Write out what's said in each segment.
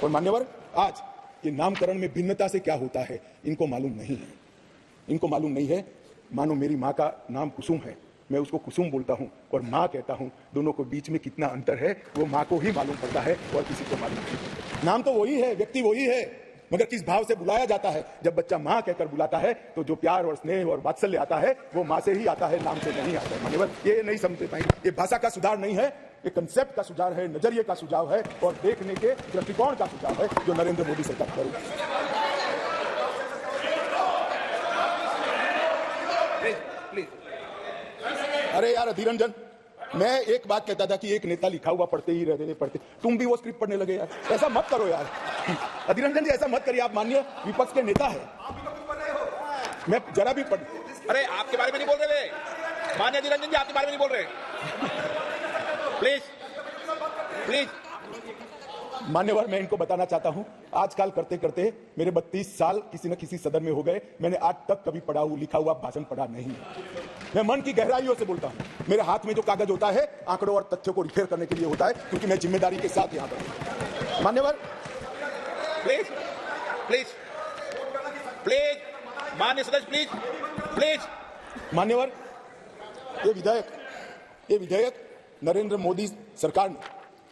और मान्यवर, आज ये नामकरण में भिन्नता से क्या होता है इनको मालूम नहीं है। इनको मालूम नहीं है। मानो मेरी माँ का नाम कुसुम है, मैं उसको कुसुम बोलता हूँ और माँ कहता हूँ, दोनों को बीच में कितना अंतर है वो माँ को ही मालूम पड़ता है और किसी को मालूम नहीं। नाम तो वही है, व्यक्ति वही है, मगर किस भाव से बुलाया जाता है। जब बच्चा माँ कहकर बुलाता है तो जो प्यार और स्नेह और वात्सल्य आता है वो माँ से ही आता है, नाम से नहीं आता है। मान्यवर, ये नहीं समझते पाए, ये भाषा का सुधार नहीं है, ये कंसेप्ट का सुधार है, नजरिए का सुझाव है और देखने के दृष्टिकोण का सुझाव है जो नरेंद्र मोदी सरकार करेगी। अरे यार अधीर रंजन, मैं एक बात कहता था कि एक नेता लिखा हुआ पढ़ते ही रहते थे, पढ़ते तुम भी वो स्क्रिप्ट पढ़ने लगे यार। ऐसा मत करो यार अधीर रंजन जी, ऐसा मत करिए। आप माननीय विपक्ष के नेता है, मैं जरा भी पढ़। अरे आपके बारे में नहीं बोल रहे, माननीय अधीर रंजन जी आपके बारे में नहीं बोल रहे। Please please. मान्यवर, मैं इनको बताना चाहता हूं, आजकल करते करते मेरे 32 साल किसी न किसी सदन में हो गए, मैंने आज तक कभी पढ़ा हुआ लिखा हुआ भाषण पढ़ा नहीं। मैं मन की गहराइयों से बोलता हूं। मेरे हाथ में जो कागज होता है आंकड़ों और तथ्यों को रिखेर करने के लिए होता है, क्योंकि मैं जिम्मेदारी के साथ यहां पर। मान्यवर, प्लीज प्लीज प्लीज, माननीय सदस्य प्लीज प्लीज। मान्यवर, ये विधेयक नरेंद्र मोदी सरकार ने,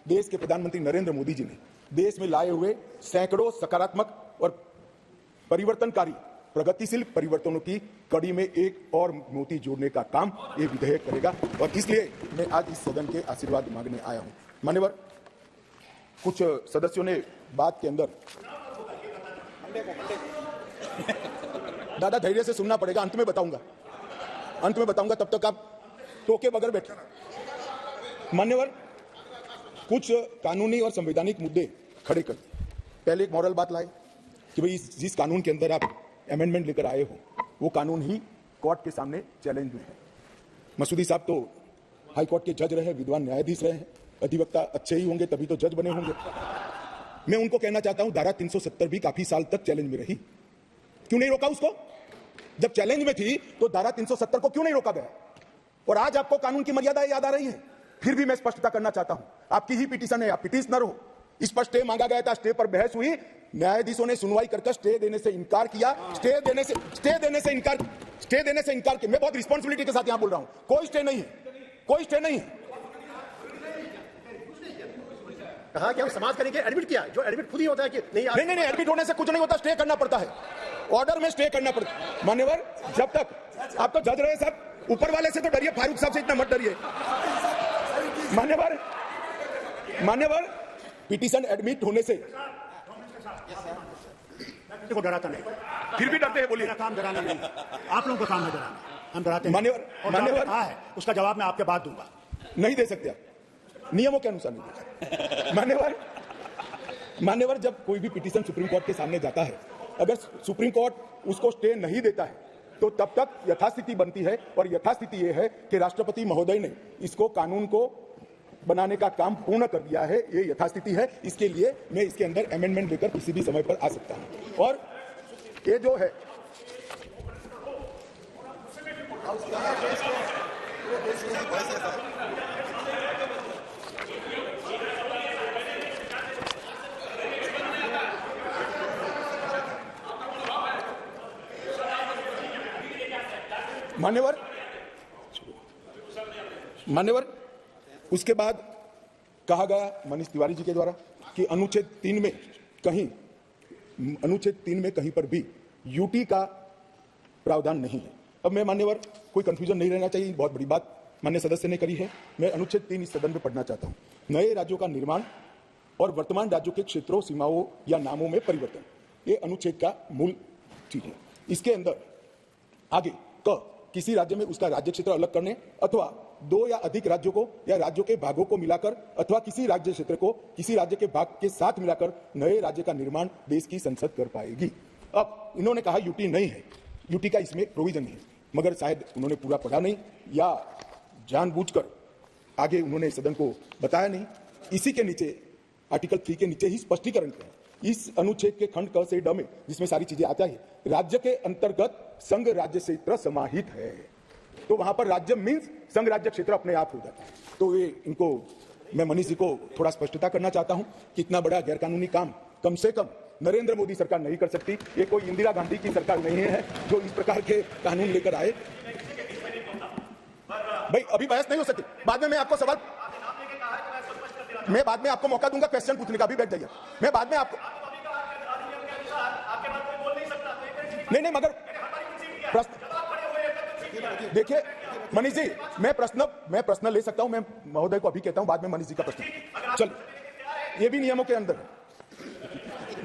देश के प्रधानमंत्री नरेंद्र मोदी जी ने देश में लाए हुए सैकड़ों सकारात्मक और परिवर्तनकारी प्रगतिशील परिवर्तनों की कड़ी में एक और मोती जोड़ने का काम ये विधेयक करेगा और इसलिए मैं आज इस सदन के आशीर्वाद मांगने आया हूं। मान्यवर, कुछ सदस्यों ने बात के अंदर दादा धैर्य से सुनना पड़ेगा, अंत में बताऊंगा, तब तक आप टोके बगैर बैठे। मान्यवर, कुछ कानूनी और संवैधानिक मुद्दे खड़े कर, पहले एक मॉरल बात लाए कि भाई जिस कानून के अंदर आप अमेंडमेंट लेकर आए हो वो कानून ही कोर्ट के सामने चैलेंज में है। मसूदी साहब तो हाई कोर्ट के जज रहे, विद्वान न्यायाधीश रहे हैं, अधिवक्ता अच्छे ही होंगे तभी तो जज बने होंगे। मैं उनको कहना चाहता हूं, धारा 370 भी काफी साल तक चैलेंज में रही, क्यों नहीं रोका उसको? जब चैलेंज में थी तो धारा 370 को क्यों नहीं रोका गया? और आज आपको कानून की मर्यादाएं याद आ रही है। फिर भी मैं स्पष्टता करना चाहता हूं, आपकी ही पिटीशन है, आप पिटीशनर हो। इस पर स्टे मांगा गया था, स्टे पर बहस हुई, न्यायाधीशों ने सुनवाई करके स्टे देने से इनकार किया। स्टे देने से इनकार किया। मैं बहुत रिस्पांसिबिलिटी के साथ यहां बोल रहा हूं, कोई स्टे नहीं है। कहा कि हम समाज करेंगे, एडमिट किया, जो एडमिट खुद ही होता है कि नहीं, एडमिट होने से कुछ नहीं होता, स्टे करना पड़ता है, ऑर्डर में स्टे करना पड़ता है। मान्यवर, जब तक आप तो जज रहे साहब, ऊपर वाले से तो डरिए, फारूक साहब से इतना मत डरिए। मान्यवर, पिटीशन एडमिट होने से को डराता नहीं, फिर भी डरते हैं, बोलिए। काम डराना नहीं, आप लोगों का काम है डराना, हम डराते हैं। मान्यवर कहा है उसका जवाब मैं आपके बाद दूंगा। नहीं दे सकते, आप नियमों के अनुसार नहीं दे सकते। मान्यवर, जब कोई भी पिटीशन सुप्रीम कोर्ट के सामने जाता है, अगर सुप्रीम कोर्ट उसको स्टे नहीं देता है तो तब तक यथास्थिति बनती है, और यथास्थिति यह है कि राष्ट्रपति महोदय ने इसको कानून को बनाने का काम पूर्ण कर दिया है। ये यथास्थिति है, इसके लिए मैं इसके अंदर अमेंडमेंट लेकर किसी भी समय पर आ सकता हूं। और ये जो है मान्यवर, उसके बाद कहा गया मनीष तिवारी जी के द्वारा कि अनुच्छेद 3 में कहीं पर भी यूटी का प्रावधान नहीं है। अब मैं मान्यवर, कोई कंफ्यूजन नहीं रहना चाहिए, बहुत बड़ी बात माननीय सदस्य ने करी है। मैं अनुच्छेद 3 इस सदन में पढ़ना चाहता हूं। नए राज्यों का निर्माण और वर्तमान राज्यों के क्षेत्रों, सीमाओं या नामों में परिवर्तन, ये अनुच्छेद का मूल चीज है। इसके अंदर आगे किसी राज्य में उसका राज्य क्षेत्र अलग करने अथवा 2 या अधिक राज्यों को या राज्यों के भागों को मिलाकर अथवा किसी राज्य क्षेत्र को किसी राज्य के भाग के साथ मिलाकर नए राज्य का निर्माण देश की संसद कर पाएगी। अब इन्होंने कहा यूटी नहीं है, यूटी का इसमें प्रोविजन है, मगर शायद उन्होंने पूरा पढ़ा नहीं या जानबूझकर आगे उन्होंने सदन को बताया नहीं। इसी के नीचे आर्टिकल 3 के नीचे ही स्पष्टीकरण किया। इस अनुच्छेद के खंड क से ड में, जिसमें सारी चीजें आता है, राज्य के अंतर्गत संघ राज्य क्षेत्र समाहित है, तो वहां पर राज्य मींस संघ राज्य क्षेत्र अपने आप हो जाता है। तो ये इनको मैं मनीष जी को थोड़ा स्पष्टता करना चाहता हूं कि इतना बड़ा गैरकानूनी काम कम से कम नरेंद्र मोदी सरकार नहीं कर सकती। ये कोई इंदिरा गांधी की सरकार नहीं है जो इस प्रकार के कानून लेकर आए। भाई अभी बहस नहीं हो सकती, बाद में मैं आपको सवाल, मैं बाद में आपको मौका दूंगा क्वेश्चन पूछने का, अभी बैठ जाइए। मैं बाद में आपको नहीं मगर प्रश्न देखिए मनीष जी, मैं प्रश्न ले सकता हूं, मैं महोदय को अभी कहता हूं, बाद में मनीष जी का प्रश्न। चल, ये भी नियमों के अंदर है।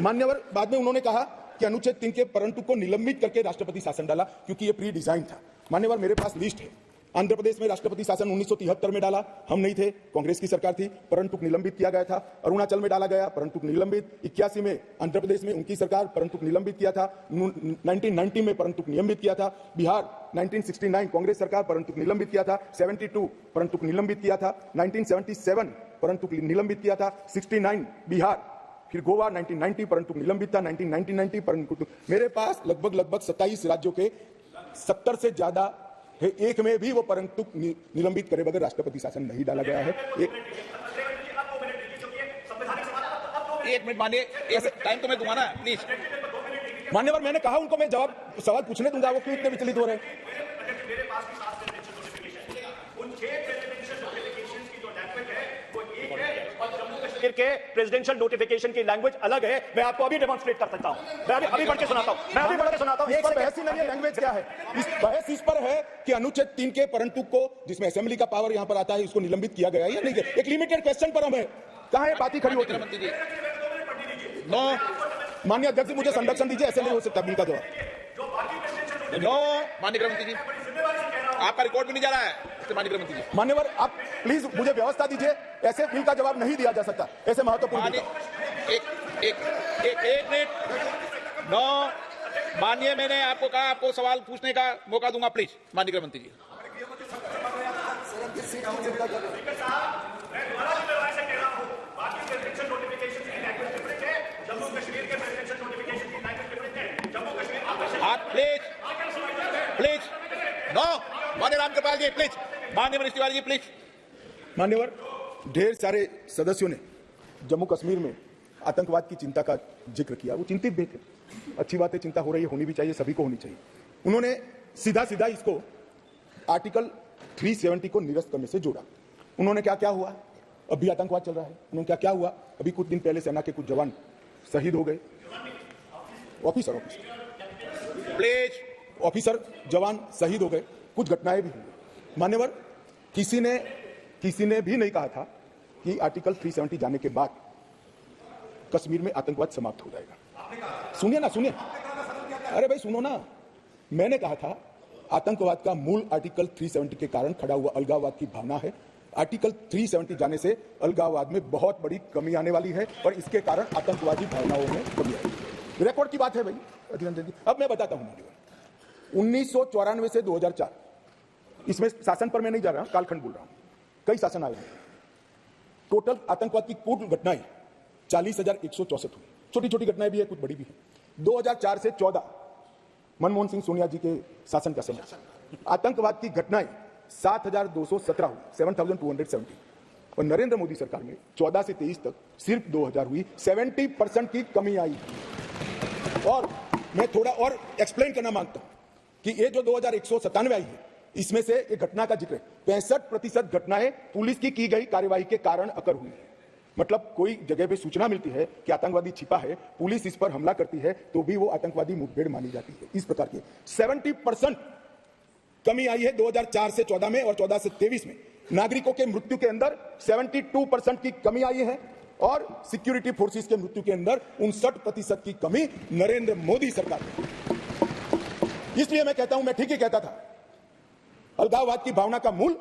मान्यवर, बाद में उन्होंने कहा कि अनुच्छेद 3 के परंतु को निलंबित करके राष्ट्रपति शासन डाला क्योंकि ये प्री डिजाइन था। मान्यवर, मेरे पास लिस्ट है। आंध्र प्रदेश में राष्ट्रपति शासन 1973 में डाला, हम नहीं थे, कांग्रेस की सरकार थी, परंतु निलंबित किया गया था। अरुणाचल में डाला गया, परंतु निलंबित। 81 में आंध्र प्रदेश में उनकी सरकार, परंतु निलंबित किया था। 1990 में परंतु निलंबित किया था। बिहार 1969 कांग्रेस सरकार, परंतु निलंबित किया था। 72 परंतु निलंबित किया था। 1977 परंतु निलंबित किया था। 69 बिहार, फिर गोवा 1990 परंतु निलंबित था। 1990 परंतु। मेरे पास लगभग 27 राज्यों के 70 से ज्यादा है, एक में भी वो परंतु निलंबित करे बगैर राष्ट्रपति शासन नहीं डाला गया है। एक मिनट मानिए, टाइम तो मैं दूंगा ना, प्लीज। मान्यवर, मैंने कहा उनको मैं सवाल पूछने दूंगा, वो क्यों इतने विचलित हो रहे हैं? के प्रेसिडेंशियल नोटिफिकेशन की लैंग्वेज अलग है। मैं आपको अभी डेमोंस्ट्रेट कर सकता हूं। मैं अभी बढ़ के सुनाता हूं। मैं अभी बढ़ के सुनाता हूं। इस पर बहस ही नहीं है, लैंग्वेज क्या है? इस बहस इस पर है कि अनुच्छेद 3 के परंतु को, जिसमें असेंबली का पावर यहां पर आता है, उसको निलंबित किया गया है या नहीं किया? एक लिमिटेड क्वेश्चन पर हम है, कहां है बात ही खड़ी होती है? नो, माननीय अध्यक्ष जी, मुझे संरक्षण दीजिए, ऐसे नहीं हो सकता बिल का जवाब। नो माननीय गृहमंत्री जी, आपका रिकॉर्ड भी नहीं जा रहा है माननीय गृहमंत्री जी। मान्यवर, आप प्लीज मुझे व्यवस्था दीजिए, ऐसे बिल का जवाब नहीं दिया जा सकता, ऐसे महत्वपूर्ण बिल का। एक मिनट। नो माननीय, मैंने आपको कहा आपको सवाल पूछने का मौका दूंगा, प्लीज माननीय गृहमंत्री जी। आप प्लीज नो, माननीय रामकृपाल जी प्लीज, माननीय मनीष तिवारी जी प्लीज। मान्यवर, ढेर सारे सदस्यों ने जम्मू कश्मीर में आतंकवाद की चिंता का जिक्र किया, वो चिंतित भी थे। अच्छी बात है, चिंता हो रही है, होनी भी चाहिए, सभी को होनी चाहिए। उन्होंने सीधा इसको आर्टिकल 370 को निरस्त करने से जोड़ा। उन्होंने क्या हुआ, अभी आतंकवाद चल रहा है। उन्होंने क्या हुआ, अभी कुछ दिन पहले सेना के कुछ जवान शहीद हो गए। ऑफिसर जवान शहीद हो गए, कुछ घटनाएं भी हुई। मान्यवर, किसी ने भी नहीं कहा था कि आर्टिकल 370 जाने के बाद कश्मीर में आतंकवाद समाप्त हो जाएगा। सुनिए, अरे भाई सुनो ना, मैंने कहा था आतंकवाद का मूल आर्टिकल 370 के कारण खड़ा हुआ अलगाववाद की भावना है। आर्टिकल 370 जाने से अलगाववाद में बहुत बड़ी कमी आने वाली है और इसके कारण आतंकवादी भावनाओं में कमी आएगी। रिकॉर्ड की बात है भाई अधीर जी। अब मैं बताता हूं, 1994 से 2004, इसमें शासन पर मैं नहीं जा रहा, कालखंड बोल रहा हूं, कई शासन आए हैं। टोटल आतंकवाद की कुल घटनाएं 40,164 हुई। छोटी छोटी घटनाएं भी है, कुछ बड़ी भी है। 2004 से 14 मनमोहन सिंह सोनिया जी के शासन का समय आतंकवाद की घटनाएं 7,217 हुई, 7,270। और नरेंद्र मोदी सरकार में 14 से 23 तक सिर्फ 2,000 हुई, 70% की कमी आई। और मैं थोड़ा और एक्सप्लेन करना मांगता हूं कि ये जो 2,197 आई है, इसमें से एक घटना का जिक्र है। 65% घटनाएं पुलिस की गई कार्यवाही के कारण अकर हुई है। मतलब कोई जगह पे सूचना मिलती है कि आतंकवादी छिपा है, पुलिस इस पर हमला करती है, तो भी वो आतंकवादी मुठभेड़ मानी जाती है। इस प्रकार की 70% कमी आई है 2004 से 14 में, और 14 से 23 में नागरिकों के मृत्यु के अंदर 72% की कमी आई है, और सिक्योरिटी फोर्सेस के मृत्यु के अंदर 59% की कमी नरेंद्र मोदी सरकार में। इसलिए मैं कहता हूं, मैं ठीक ही कहता था, अलगाववाद की भावना का मूल,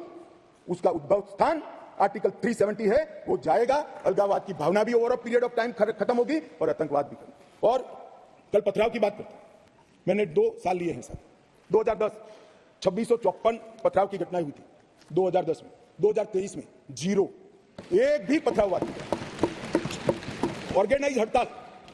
उसका उद्भव स्थान आर्टिकल 370 है, वो जाएगा। अलगाववाद की भावना भी over a period of time खत्म होगी और आतंकवाद भी खत्म। और कल पथराव की बात करता हूं, मैंने 2 साल लिए हैं सर। 2010 2654 पथराव की घटनाएं हुई थी 2010 में। 2023 में 0, एक भी पथराव हुआ था। ऑर्गेनाइज हड़ताल,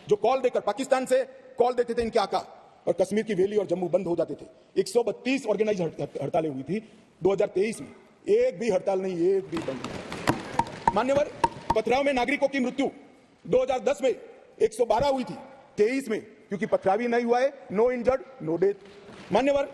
जो कॉल देकर पाकिस्तान से कॉल देते थे इनके आका, और कश्मीर की वैली और जम्मू बंद हो जाते थे। 132 ऑर्गेनाइज हड़तालें हुई थी 2023 में, एक भी हड़ताल नहीं, एक भी बंद नहीं। मान्यवर, पथराव में नागरिकों की मृत्यु 2010 में 112 हुई थी 23 में, क्योंकि पथराव ही नहीं हुआ है, नो इंजर्ड नो डेथ। मान्यवर,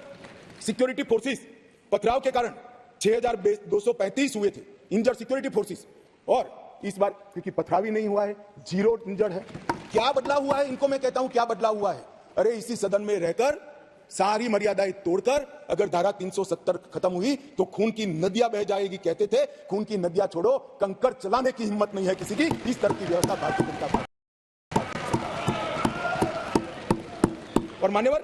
सिक्योरिटी फोर्सेस पथराव के कारण 6235 हुए थे इंजर्ड सिक्योरिटी फोर्सेस, और इस बार क्योंकि पथराव ही नहीं हुआ है, 0 इंजर्ड है। क्या बदला हुआ है? इनको मैं कहता हूं क्या बदला हुआ है। अरे इसी सदन में रहकर सारी मर्यादाएं तोड़कर अगर धारा 370 खत्म हुई तो खून की नदियां बह जाएगी कहते थे। खून की नदियां छोड़ो, कंकड़ चलाने की हिम्मत नहीं है किसी की। इस तरह की व्यवस्था भारतीय जनता पार्टी। और मान्यवर,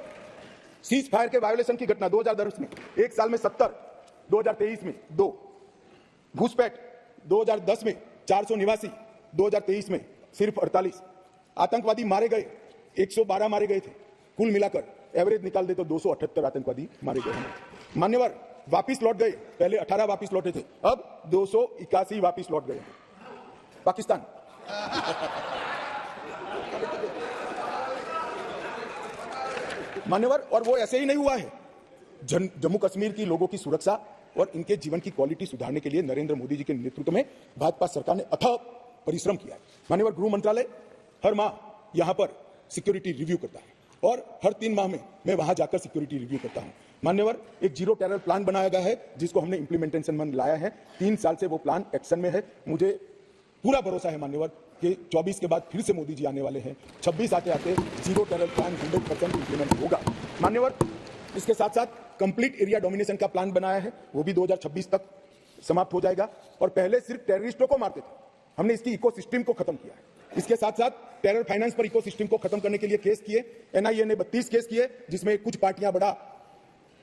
सीज फायर के वायोलेशन की घटना 2010 में 1 साल में 70, 2023 में 2, घुसपैठ 2010 में 489, 2023 में सिर्फ 48, आतंकवादी मारे गए 112 मारे गए थे, कुल मिलाकर एवरेज निकाल दे तो 278 आतंकवादी मारे गए हैं। मान्यवर, वापिस लौट गए, पहले 18 वापिस लौटे थे, अब 281 वापिस लौट गए। पाकिस्तान मान्यवर, और वो ऐसे ही नहीं हुआ है। जम्मू कश्मीर की लोगों की सुरक्षा और इनके जीवन की क्वालिटी सुधारने के लिए नरेंद्र मोदी जी के नेतृत्व में भाजपा सरकार ने अथक परिश्रम किया है। मान्यवर, गृह मंत्रालय हर माह यहां पर सिक्योरिटी रिव्यू करता है और हर 3 माह में मैं वहां जाकर सिक्योरिटी रिव्यू करता हूं। मान्यवर, एक जीरो टेरर प्लान बनाया गया है जिसको हमने इंप्लीमेंटेशन में लाया है। 3 साल से वो प्लान एक्शन में है। मुझे पूरा भरोसा है मान्यवर कि 24 के बाद फिर से मोदी जी आने वाले हैं। 26 आते आते जीरो टेरर प्लान 100% इंप्लीमेंट होगा। मान्यवर, इसके साथ साथ कंप्लीट एरिया डोमिनेशन का प्लान बनाया है, वो भी 2026 तक समाप्त हो जाएगा। और पहले सिर्फ टेररिस्टों को मारते थे, हमने इसकी इकोसिस्टम को खत्म किया है। इसके साथ साथ टेरर फाइनेंस पर इकोसिस्टम को खत्म करने के लिए केस किए। एनआईए ने 32 केस किए, जिसमें कुछ पार्टियां बड़ा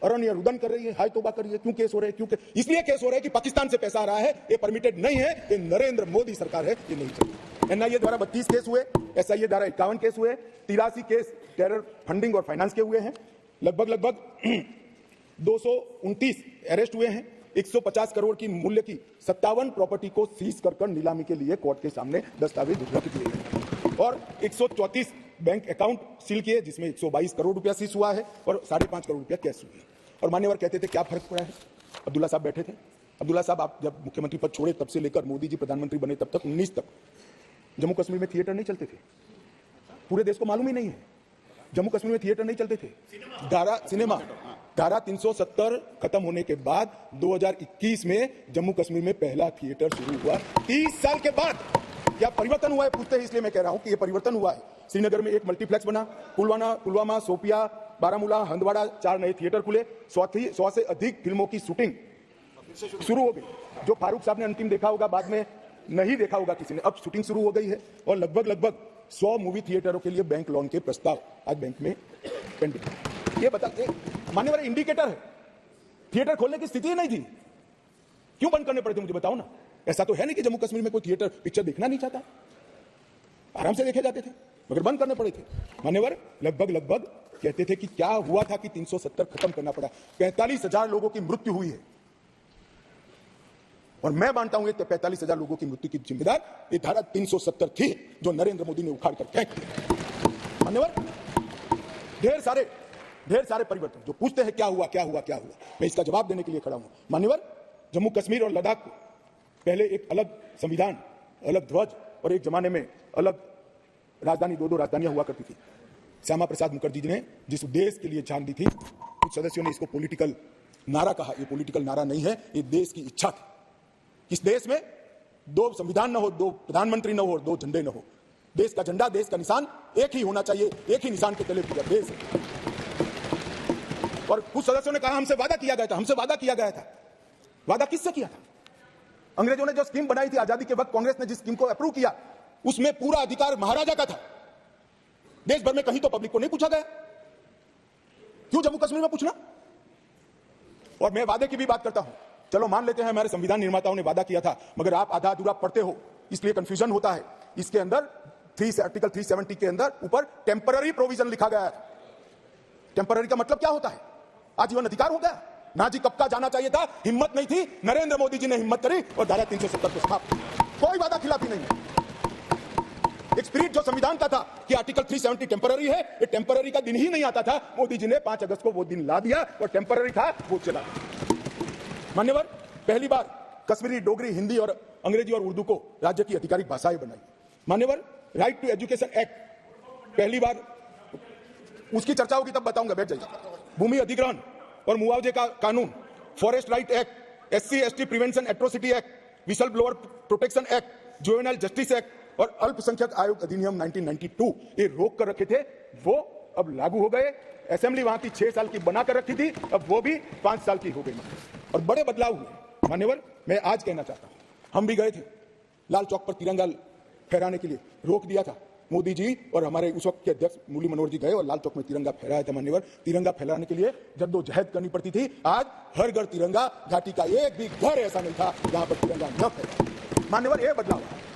अरण्य रुदन कर रही है, हाय तौबा कर रही है। क्यों केस हो रहे हैं? क्योंकि इसलिए केस हो रहे हैं कि पाकिस्तान से पैसा आ रहा है, ये परमिटेड नहीं है, ये नरेंद्र मोदी सरकार है, ये नहीं चाहिए। एनआईए द्वारा 32 केस हुए, एसआईए द्वारा 51 केस हुए, 83 केस टेरर फंडिंग और फाइनेंस के हुए हैं। लगभग 229 अरेस्ट हुए हैं। 150 करोड़ की मूल्य की 57 प्रॉपर्टी को सीज कर नीलामी के लिए कोर्ट के सामने दस्तावेज उपलब्ध किए गए और 134 बैंक अकाउंट सील किए, जिसमें 122 करोड़ रुपया सीज हुआ है और 5.5 करोड़ रुपया कैश हुई है। और मान्यवर कहते थे क्या फर्क पड़ा है? अब्दुल्ला साहब बैठे थे। अब्दुल्ला साहब, आप जब मुख्यमंत्री पद छोड़े तब से लेकर मोदी जी प्रधानमंत्री बने तब तक 19 तक जम्मू कश्मीर में थिएटर नहीं चलते थे। पूरे देश को मालूम ही नहीं है, जम्मू कश्मीर में थिएटर नहीं चलते थे। धारा 370 खत्म होने के बाद 2021 में जम्मू कश्मीर में पहला थिएटर शुरू हुआ। 30 साल के बाद क्या परिवर्तन हुआ है पूछते हैं, इसलिए मैं कह रहा हूं कि यह परिवर्तन हुआ है। श्रीनगर में एक मल्टीप्लेक्स बना, पुलवामा, शोपिया, बारामूला, हंदवाड़ा 4 नए थिएटर खुले, 100 से अधिक फिल्मों की शूटिंग शुरू हो गई। जो फारूक साहब ने अंतिम देखा होगा, बाद में नहीं देखा होगा किसी ने, अब शूटिंग शुरू हो गई है। और लगभग 100 मूवी थिएटरों के लिए बैंक लोन के प्रस्ताव आज बैंक में पेंडिंग। ये बताते मान्यवर इंडिकेटर है, थिएटर खोलने की स्थिति नहीं थी, क्यों बंद करने पड़े थे मुझे बताओ ना। ऐसा तो है नहीं कि जम्मू कश्मीर में कोई थिएटर पिक्चर देखना नहीं चाहता, आराम से देखे जाते थे, मगर बंद करने पड़े थे। मान्यवर, लगभग कहते थे कि क्या हुआ था कि 370 खत्म करना पड़ा। 45,000 लोगों की मृत्यु हुई है और मैं मानता हूं कि 45,000 लोगों की मृत्यु की जिम्मेदार ये धारा 370 थी, जो नरेंद्र मोदी ने उखाड़ कर फेंक दिया। मान्यवर, ढेर सारे परिवर्तन जो पूछते हैं क्या हुआ, मैं इसका जवाब देने के लिए खड़ा हूं। मान्यवर, जम्मू कश्मीर और लद्दाख को पहले एक अलग संविधान, अलग ध्वज और एक जमाने में अलग राजधानी, 2 राजधानियां हुआ करती थी। श्यामा प्रसाद मुखर्जी जी ने जिस उद्देश्य के लिए जान दी थी, कुछ सदस्यों ने इसको पॉलिटिकल नारा कहा। ये पॉलिटिकल नारा नहीं है, ये देश की इच्छा थी। इस देश में 2 संविधान न हो, 2 प्रधानमंत्री न हो, 2 झंडे न हो। देश का झंडा, देश का निशान एक ही होना चाहिए, एक ही निशान के तले पूरा देश है। और कुछ सदस्यों ने कहा हमसे वादा किया गया था। वादा किससे किया था? अंग्रेजों ने जो स्कीम बनाई थी आजादी के वक्त, कांग्रेस ने जिस स्कीम को अप्रूव किया, उसमें पूरा अधिकार महाराजा का था। देश भर में कहीं तो पब्लिक को नहीं पूछा गया, क्यों जम्मू कश्मीर में पूछना? और मैं वादे की भी बात करता हूं। चलो मान लेते हैं हमारे संविधान निर्माताओं ने वादा किया था, मगर आप आधा अधूरा पढ़ते हो, इसलिए कंफ्यूजन होता है। इसके अंदर आर्टिकल 370 के अंदर ऊपर टेम्पररी प्रोविजन लिखा गया है। टेम्पररी का मतलब क्या होता है? आजीवन अधिकार हो गया। नाजी कब का जाना चाहिए था, हिम्मत नहीं थी, नरेंद्र मोदी जी ने हिम्मत करी और धारा 370 को समाप्त। कोई वादा खिलाफी नहीं है। एक स्पिरिट जो संविधान का था कि आर्टिकल 370 टेम्पररी है, ये टेम्पररी का दिन ही नहीं आता था। मोदी जी ने 5 अगस्त को वो दिन ला दिया और टेम्पररी था वो चला। मान्यवर, पहली बार कश्मीरी, डोगरी, हिंदी और अंग्रेजी और उर्दू को राज्य की आधिकारिक भाषाएं बनाई। मान्यवर, राइट टू एजुकेशन एक्ट पहली बार उसकी चर्चा होगी तब बताऊंगा, बैठ जाइए। भूमि अधिग्रहण और मुआवजे का कानून, forest right act, SC ST prevention atrocity act, whistle blower protection act, juvenile justice act और अल्पसंख्यक आयोग अधिनियम 1992 ये रोक कर रखे थे, वो अब लागू हो गए। असेंबली वहां की 6 साल की बनाकर रखी थी, अब वो भी 5 साल की हो गई और बड़े बदलाव हुए। मान्यवर, मैं आज कहना चाहता हूं, हम भी गए थे लाल चौक पर तिरंगा फहराने के लिए, रोक दिया था मोदी जी और हमारे उस वक्त के अध्यक्ष मुरली मनोहर जी गए और लाल चौक में तिरंगा फहराया था। मान्यवर, तिरंगा फहराने के लिए जद्दोजहद करनी पड़ती थी। आज हर घर तिरंगा, घाटी का एक भी घर ऐसा नहीं था जहां पर तिरंगा न फहरा। मान्यवर, ये बदलाव है।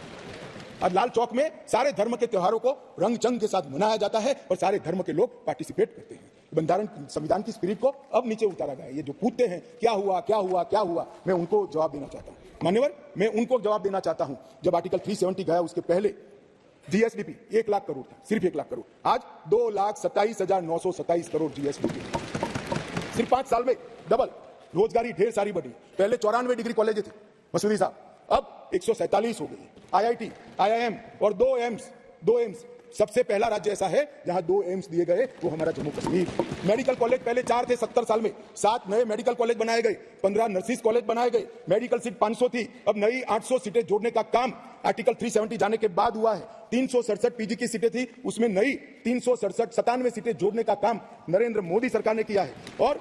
आज लाल चौक में सारे धर्म के त्योहारों को रंग चंग के साथ मनाया जाता है और सारे धर्म के लोग पार्टिसिपेट करते हैं। बंधारण संविधान की स्पिरिट को अब नीचे उतारा गया है। ये जो पूछते हैं क्या हुआ क्या हुआ क्या हुआ, मैं उनको जवाब देना चाहता हूं। मान्यवर, मैं उनको जवाब देना चाहता हूं, जब आर्टिकल 370 गया उसके पहले जीएसडीपी 1 लाख करोड़ था, सिर्फ 1 लाख करोड़, आज 2,27,927 करोड़ जीएसडीपी। सिर्फ 5 साल में डबल। रोजगारी ढेर सारी बढ़ी। पहले 94 डिग्री कॉलेज थे मसूदी साहब, अब 147 हो गई। IIT, IIM और 2 एम्स। सबसे पहला राज्य ऐसा है जहां 2 एम्स दिए गए, वो हमारा जम्मू कश्मीर। मेडिकल कॉलेज पहले 4 थे 70 साल में, 7 नए मेडिकल कॉलेज बनाए गए, 15 नर्सिस कॉलेज बनाए गए। मेडिकल सीट 500 थी, अब नई 800 सीटें जोड़ने का काम आर्टिकल 370 जाने के बाद हुआ है। 367 पीजी की सीटें थी, उसमें नई 97 सीटें जोड़ने का काम नरेंद्र मोदी सरकार ने किया है। और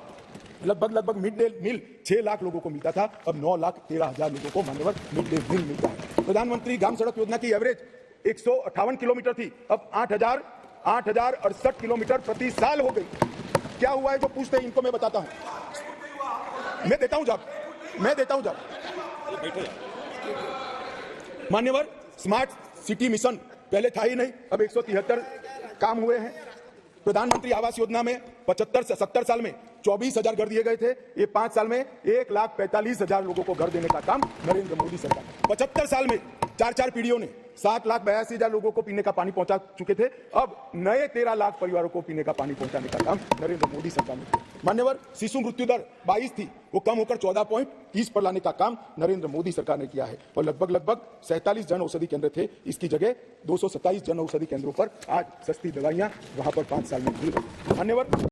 लगभग मिड डे मील 6 लाख लोगों को मिलता था, अब 9,13,000 लोगों को मान्यवर मिड डे मील मिलता है। प्रधानमंत्री ग्राम सड़क योजना की एवरेज 158 किलोमीटर थी, अब 8,068 किलोमीटर प्रति साल हो गई। क्या हुआ है जो पूछते हैं, इनको मैं बताता हूं। मैं देता हूं जवाब। मान्यवर, स्मार्ट सिटी मिशन पहले था ही नहीं, अब 173 काम हुए हैं। प्रधानमंत्री आवास योजना में 75 से 70 साल में 24,000 घर दिए गए थे, ये 5 साल में 1,45,000 लोगों को घर देने का काम नरेंद्र मोदी सरकार। 75 साल में 4 पीढ़ियों ने 7,82,000 लोगों को पीने का पानी पहुंचा चुके थे, अब नए 13 लाख परिवारों को पीने का पानी पहुंचाने का काम नरेंद्र मोदी सरकार ने किया। मान्यवर, शिशु मृत्यु दर 22 थी, वो कम होकर 14.30 पर लाने का काम नरेंद्र मोदी सरकार ने किया है। और लगभग 47 जन औषधि केंद्र थे, इसकी जगह 227 जन औषधि केंद्रों पर आज सस्ती दवाइयां वहां पर 5 साल में मिल गई। मान्यवर,